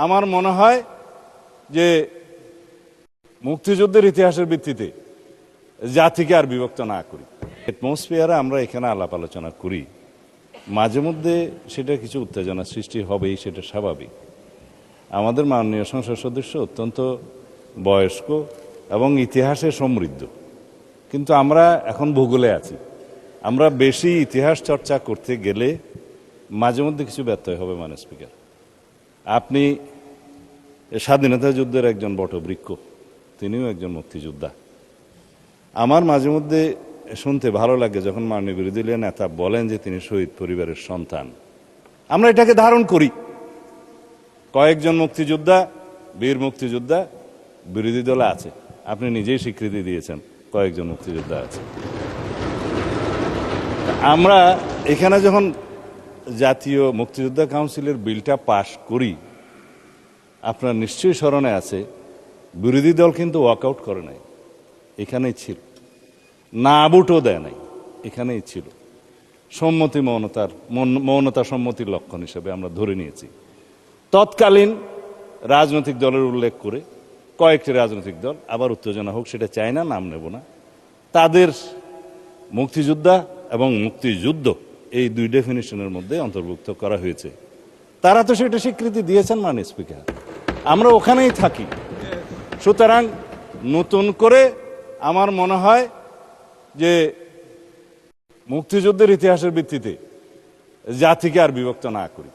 আমার মনে হয় যে মুক্তিযুদ্ধের ইতিহাসের ভিত্তিতে জাতিকে আর বিভক্ত না করি। অ্যাটমসফিয়ারে আমরা এখানে আলাপ আলোচনা করি, মাঝে মধ্যে সেটা কিছু উত্তেজনা সৃষ্টি হবেই, সেটা স্বাভাবিক। আমাদের মাননীয় সংসদ সদস্য অত্যন্ত বয়স্ক এবং ইতিহাসে সমৃদ্ধ, কিন্তু আমরা এখন ভূগোলে আছি। আমরা বেশি ইতিহাস চর্চা করতে গেলে মাঝে মধ্যে কিছু ব্যত্যয় হবে। মাননীয় স্পিকার, আপনি স্বাধীনতা যুদ্ধের একজন বটবৃক্ষ, তিনিও একজন মুক্তিযোদ্ধা। আমার মাঝে মধ্যে শুনতে ভালো লাগে যখন মাননীয় বিরোধী দলীয় নেতা বলেন যে তিনি শহীদ পরিবারের সন্তান। আমরা এটাকে ধারণ করি। কয়েকজন মুক্তিযোদ্ধা, বীর মুক্তিযোদ্ধা বিরোধী দলে আছে, আপনি নিজেই স্বীকৃতি দিয়েছেন কয়েকজন মুক্তিযোদ্ধা আছে। আমরা এখানে যখন জাতীয় মুক্তিযোদ্ধা কাউন্সিলের বিলটা পাশ করি, আপনার নিশ্চয়ই স্মরণে আছে, বিরোধী দল কিন্তু ওয়াকআউট করে নাই, এখানেই ছিল। না ভোটও দেয় নাই, এখানেই ছিল। সম্মতি মৌনতা সম্মতির লক্ষণ হিসেবে আমরা ধরে নিয়েছি। তৎকালীন রাজনৈতিক দলের উল্লেখ করে কয়েকটি রাজনৈতিক দল, আবার উত্তেজনা হোক সেটা চায় না, নাম নেব না, তাদের মুক্তিযোদ্ধা এবং মুক্তিযুদ্ধ এই দুই ডেফিনিশনের মধ্যে অন্তর্ভুক্ত করা হয়েছে। তারা তো সেটা স্বীকৃতি দিয়েছেন মাননীয় স্পিকার, আমরা ওখানেই থাকি। সুতরাং নতুন করে আমার মনে হয় যে মুক্তিযুদ্ধের ইতিহাসের ভিত্তিতে জাতিকে আর বিভক্ত না করি।